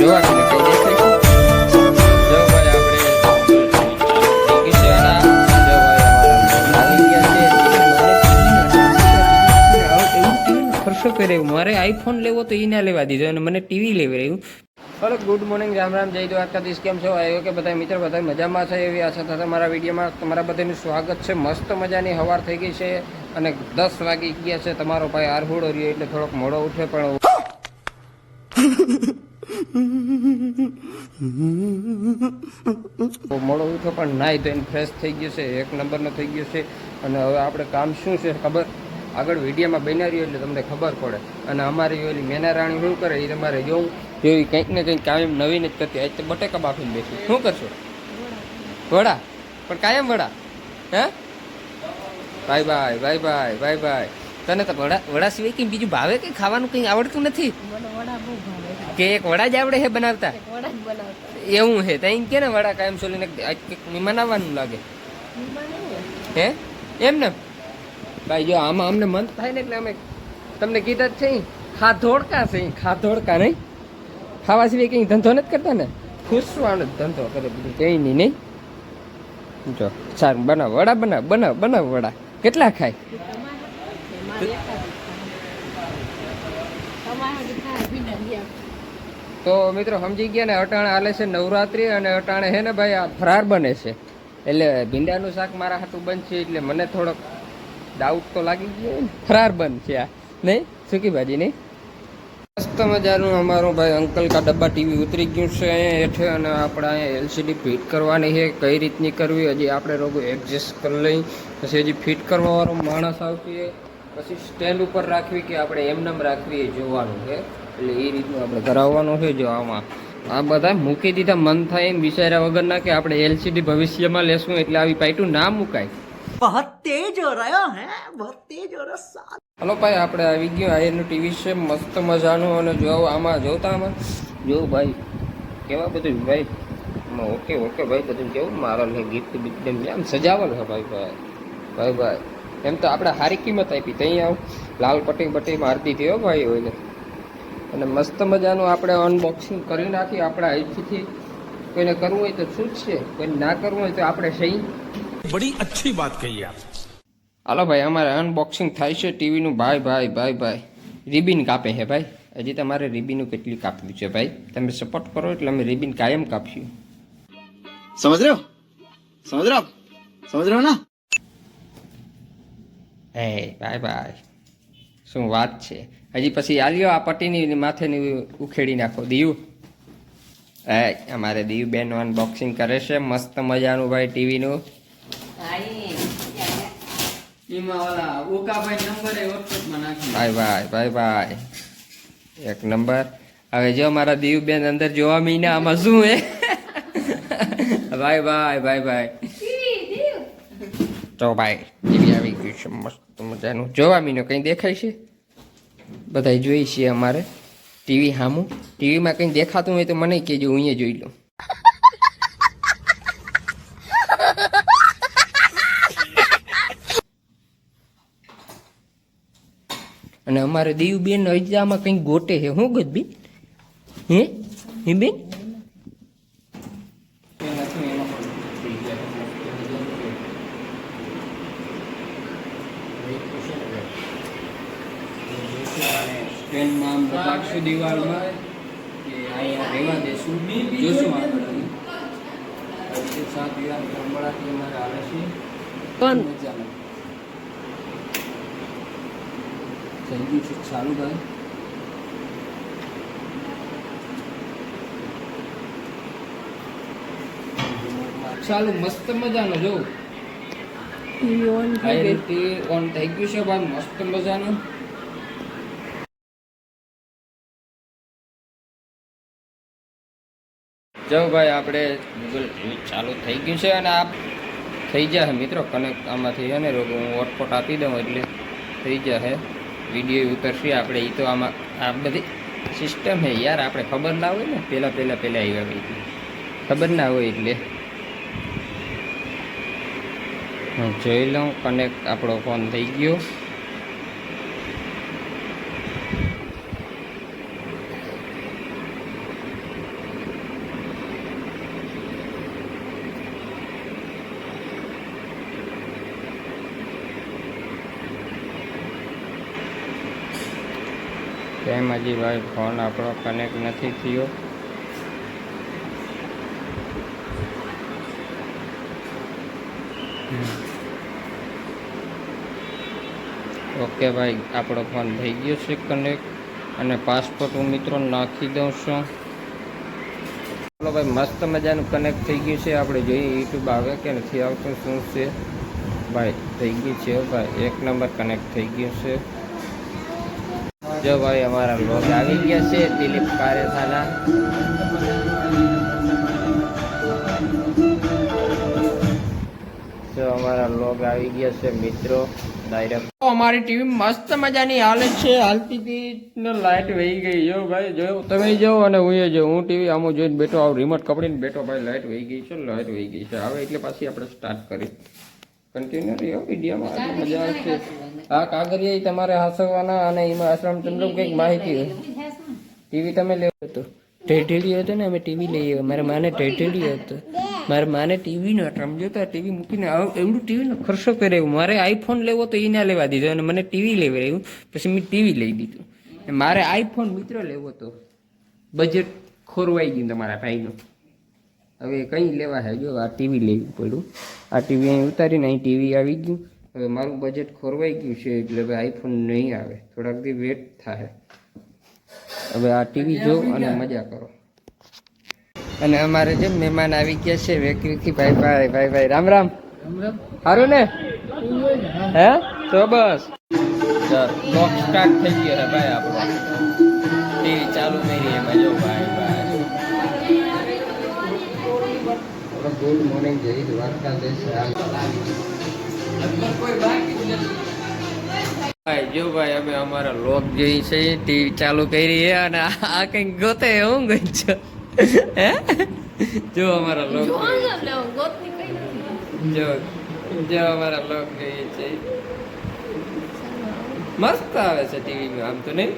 જોવા મને કઈ દેખાય છે. જો ભાઈ આપણે ખર્ચો કરે મારે આઈફોન લેવો તો એ ના લેવા દીધો અને મને ટીવી લેવી રહ્યું. Hello good morning, Ram Ram, જય દ્વારકાધીશ. કેમ છો? આવ્યો કે બધા મિત્રો બધા મજામાં છે એવી આશા સાથે મારા વિડીયોમાં તમારા બધાનું સ્વાગત છે. મસ્ત મજાની સવાર થઈ ગઈ છે અને 10 વાગી ગયા છે. તમારો ભાઈ આરહુડો રહ્યો એટલે થોડોક મોડો ઉઠે પણ મોડો ઉઠો પણ નાય તો એને ફ્રેશ થઈ ગયું છે, એક નંબરનો થઈ ગયો છે. અને હવે આપણે કામ શું છે ખબર આગળ વિડીયોમાં બન્યા રહ્યો એટલે તમને ખબર પડે. અને અમારી ઓલી મેના રાણી શું કરે એ તમારે જોવું જેવી કંઈક ને કંઈક કાયમ નવીન જ કરતી. આજ તો બટેકા બાફીને બેસું. શું કરશો? વડા? પણ કાયમ વડા? હે ભાઈ ભાઈ ભાઈ ભાઈ ભાઈ ભાઈ તને તો વડા સિવાય કંઈ બીજું ભાવે કંઈ ખાવાનું કંઈ આવડતું નથી કે એક વડા જ આવડે છે બનાવતા? એવું છે તો એમ કે ને વડા કાયમ સોલીને આજ કંઈક બનાવવાનું લાગે હે એમ ને ભાઈ. જો આમાં અમને મન થાય ને એટલે અમે તમને કીધા જ છે ખાધોડકા છે, ખાધોડકા નહીં ખાવા સિવાય કંઈ ધંધો નથી કરતા ને, ખુશવાનો ધંધો કરે બીજું કંઈ નહીં. નહીં જો સારું બનાવ વડા, બનાવ વડા. કેટલા ખાય? તો મિત્રો સમજી ગયા ને, અટાણે હાલે છે નવરાત્રી અને અટાણે હે ને ભાઈ આ ફરાર બને છે એટલે ભીંડાનું શાક મારા હાથું બનશે એટલે મને થોડોક ડાઉટ તો લાગી ગયો ને ફરાર બંધ છે આ નહીં સૂકી ભાજી નહીં. મસ્ત મજાનું અમારું ભાઈ અંકલ કા ડબ્બા ટીવી ઉતરી ગયું છે અહીંયા હેઠે અને આપણે અહીંયા એલસીડી ફિટ કરવાની છે. કઈ રીતની કરવી હજી આપણે રોગો એડજસ્ટ કરી લઈ, પછી હજી ફિટ કરવાવાળો માણસ આવશે, પછી સ્ટેન્ડ ઉપર રાખવી કે આપણે એમનેમ રાખવી એ જોવાનું છે. એટલે એ રીતનું આપણે કરાવવાનું છે. જો આમાં આ બધા મૂકી દીધા મન થાય એમ વિચાર્યા વગરના કે આપણે એલસીડી ભવિષ્યમાં લેશું એટલે આવી પાઇટું ના મુકાય. बहुत तेज हो रहा है, बहुत तेज हो रहा. હલો ભાઈ આપણે આવી ગયું આયરનું ટીવી છે મસ્ત મજાનું. અને જો આમાં જોતા આમાં જો ભાઈ કેવા બધું ભાઈ ઓકે ઓકે ભાઈ બધું કેવું મારા ગિફ્ટ બિફ્ટ આમ સજાવલ છે ભાઈ ભાઈ ભાઈ ભાઈ. એમ તો આપણે સારી કિંમત આપી ત્યાં આવું લાલ પટ્ટી બટ્ટી મારી દીધી હો ભાઈ હોય. અને મસ્ત મજાનું આપણે અનબોક્સિંગ કરી નાખી. આપણે અહીંથી કોઈને કરવું હોય તો શું છે, કોઈને ના કરવું હોય તો આપણે સહી. बड़ी अच्छी बात कही आप. હાલો ભાઈ અમારે અનબોક્સિંગ થાય છે ટીવીનું. ભાઈ ભાઈ ભાઈ ભાઈ રિબિન કાપે છે ભાઈ. હજી તમારે રિબિનનું કેટલી કાપ્યું છે ભાઈ? તમે સપોર્ટ કરો એટલે અમે રિબિન કાયમ કાપ્યું. समझ रहे हो, समझ रहे हो, समझ रहे हो ना? હે ભાઈ ભાઈ શું વાત છે. હજી પછી આલ્યો આ પટ્ટીની માથેની ઉખેડી નાખો દીવું. હે અમારે દીવ બેન અનબોક્સિંગ કરે છે મસ્ત મજાનું ભાઈ ટીવીનું. ભાઈ ભાઈ ભાઈ ભાઈ એક નંબર. હવે જો મારા દીવ બેન અંદર જોવા મીના આમાં શું હે ભાઈ ભાઈ ભાઈ ભાઈ. તો ભાઈ ટીવી આવી ગયું છે મસ્ત મજાનું. જોવા મીનો કંઈ દેખાય છે? બધા જોઈ છીએ અમારે ટીવી સામું. ટીવીમાં કંઈ દેખાતું હોય તો મને કહેજો, હું અહીંયા જોઈ લઉં. અને અમારે દીવ બેન હજામાં કંઈક ગોટે છે. શું ગત બેન? હે બેન ટ્રેનમાં આમ બતાડશું દિવાલમાં કે અહીંયા રહેવા દેશું. જોશું આપણે 7 દિવાલ રમવાથી અમારે આવે છે પણ મજામાં થઈ ગયું છે ચાલુ ભાઈ. ચાલુ મસ્ત મજાનો જો ટીવી ઓન થઈ ગયું છે ભાઈ મસ્ત મજાનું. જો ભાઈ આપણે ગૂગલ ચાલુ થઈ ગયું છે અને આ થઈ જશે મિત્રો કનેક્ટ આમાંથી છે ને હું હોટસ્પોટ આપી દઉં એટલે થઈ જશે. વિડીયો ઉતરશે આપણે એ તો આમાં આ બધી સિસ્ટમ છે યાર. આપણે ખબર ના હોય ને પહેલાં આવ્યા હોય ખબર ના હોય એટલે હું જોઈ લઉં. કનેક્ટ આપણો ફોન થઈ ગયો. કેમ હજી ભાઈ ફોન આપણો કનેક્ટ નથી થયો? ઓકે ભાઈ, આપણો ફોન થઈ ગયો છે કનેક્ટ અને પાસપોર્ટ હું મિત્રો નાખી દઉં છું. ચાલો ભાઈ, મસ્ત મજાનું કનેક્ટ થઈ ગયું છે. આપણે જોઈએ યુટ્યુબ આવે કે નથી આવતું, શું છે ભાઈ. થઈ ગયું છે ભાઈ, એક નંબર કનેક્ટ થઈ ગયું છે. જો ભાઈ અમારા લોગ આવી ગયા છે દિલીપ કારેખાના. જો અમારા લોગ આવી ગયા છે મિત્રો ડાયરેક્ટ. અમારી ટીવી મસ્ત મજાની હાલે છે, હાલતી હતી ને લાઈટ વહી ગઈ. જો ભાઈ, જો તમે જાઓ અને હું જો હું ટીવી આમ જોઈને બેઠો, આવું રિમોટ કપડીને બેઠો ભાઈ. લાઈટ વહી ગઈ છે, લાઈટ વહી ગઈ છે. હવે એટલે પાછી આપણે સ્ટાર્ટ કરી કન્ટિન્યુ રહ્યો વિડીયોમાં. મજા આવશે. આ કાગળિયા તમારે હાંસવાના અને એમાં આશ્રમચંદ્ર કંઈક માહિતી હોય. ટીવી તમે લેવો હતો, ટેટેલિયો હતો ને, અમે ટીવી લઈએ. મારા માને ટેટેલિયો હતો. મારા માને ટીવી નો સમજો તો ટીવી મૂકીને એવડું ટીવીનો ખર્ચો કર્યો. મારે આઈફોન લેવો તો એ ના લેવા દીધો અને મને ટીવી લેવા રહ્યું. પછી મેં ટીવી લઈ દીધું. મારે આઈફોન મિત્રો લેવો તો બજેટ ખોરવાઈ ગયું તમારા ભાઈનું. હવે કંઈ લેવા હે, જો આ ટીવી લેવું પડ્યું. આ ટીવી અહીં ઉતારીને અહીં ટીવી આવી ગયું. હવે મારું બજેટ ખોરવાઈ ગયું છે એટલે હવે આઈફોન નહીં આવે, થોડાક દી વેટ થાય. હવે આ ટીવી જો અને મજા કરો. અને અમારે જે મહેમાન આવી ગયા છે વેકરીથી. ભાઈ ભાઈ ભાઈ ભાઈ, રામ રામ. સારું ને? હે તો બસ બ્લોક સ્ટાર્ટ થઈ ગયો છે ભાઈ. આપણો ટીવી ચાલુ નહીં રહી એમાં. જો ભાઈ ભાઈ, ગુડ મોર્નિંગ, જય દ્વારકાધીશ. ભાઈ જો ભાઈ, અમે અમારા લોક જોઈ છે, ટીવી ચાલુ કરી અને આ કંઈક ગોતે હું ગઈ છે. હે જો અમારા લોક જો અમારા લોક જોઈએ છે. મસ્ત આવે છે ટીવીમાં આમ તો નહીં.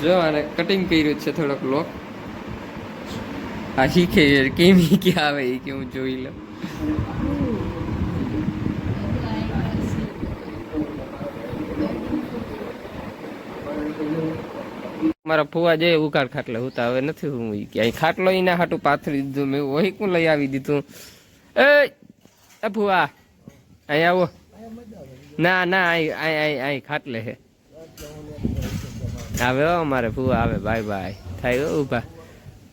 જો આને કટિંગ કર્યું છે થોડોક લોક. આ શીખે કેમ કે આવે એ કે હું જોઈ લઉં. મારા ફુવા જે ઉકાળ ખાટલે હુતા, હવે નથી હું ક્યાંય ખાટલો એના હાટું પાથરી દીધું. મેં વહી કું લઈ આવી દીધું. એ ફુવા અહીં આવો. ના ના, અહીં ખાટલે હે. આવે અમારે ફુવા આવે. બાય બાય થાય ઉભા.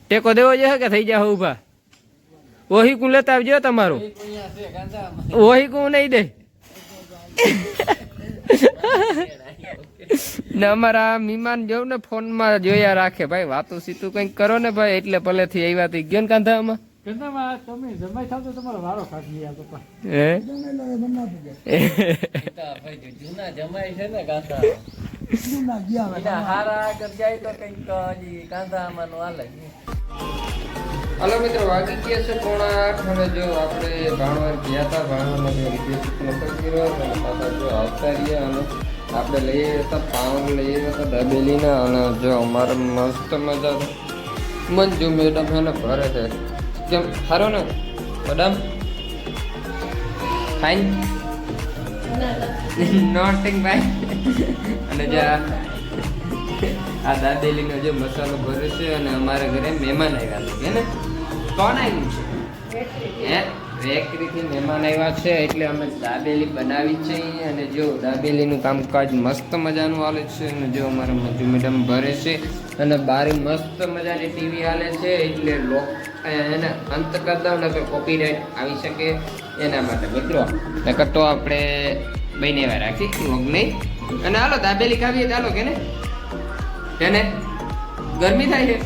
ટેકો દેવો જોઈએ કે થઈ જાય ઉભા. ઓહી કું લેતા આવજો તમારું. ઓહી કું નહીં દે ને. અમારા મહેમાન જેવું ને ફોનમાં જોયા રાખે ભાઈ. વાતું સીતું કંઈક કરો ને ભાઈ, એટલે ભલેથી આવ્યા તો ગયો ને કાંધામાં. હલો મિત્રો, વાગી ગયા છે 7:30. હવે જો આપણે ભાણવર ગયા હતા, ભાણવરનો જો વિદેશ નતો કર્યો અને પાછા જો આવતા રહ્યા. અને આપણે લઈએ હતા પાઉં, લઈએ હતા દાબેલીના. અને જો અમારે મસ્ત મજા મંજુ મેડમ એને ભરે છે. કેમ સારો ને મેડમ? ફાઈન નોટિંગ ભાઈ. અને જો આ દાબેલીનો જે મસાલો ભરે છે. અને અમારા ઘરે મહેમાન આવ્યા છે ને. કોણ આવ્યું છે? વેકરીથી મહેમાન આવ્યા છે એટલે અમે દાબેલી બનાવી છે. અને જો દાબેલીનું કામકાજ મસ્ત મજાનું હાલે છે. અને જો અમારા મંજુ મેડમ ભરે છે. અને બારે મસ્ત મજાની ટીવી હાલે છે એટલે લોક એને અંત કરી દઉં ને તો કોપીરાઇટ આવી શકે એના માટે મિત્રો. નકર તો આપણે બને એવા રાખી લોક નહીં. અને હાલો દાબેલી ખાવીએ ચાલો કે ને? એને ગરમી થાય છે.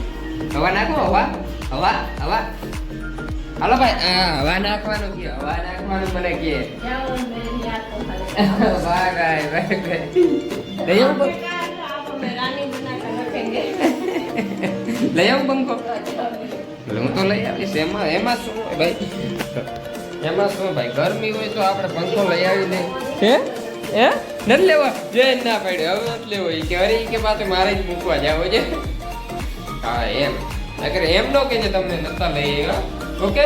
હવા નાખો, હવા હવા હવા. હાલો ભાઈ, હવા નાખવાનું કે હવા નાખવાનું મને કે. વાહ ગાય ભાઈ લઈ આવું પંખો. હું તો લઈ આવીશ. એમાં શું હોય ભાઈ? એમાં શું ભાઈ? ગરમી હોય તો આપણે પંખો લઈ આવી દે. હે નથી લેવા? જે ના પાડ્યો હવે નથી લેવો. કે અરે કે પાછું મારે જ મૂકવા જાવ છે. હા એમ એમ નો કે તમને નતા લઈ આવ્યા. ઓકે.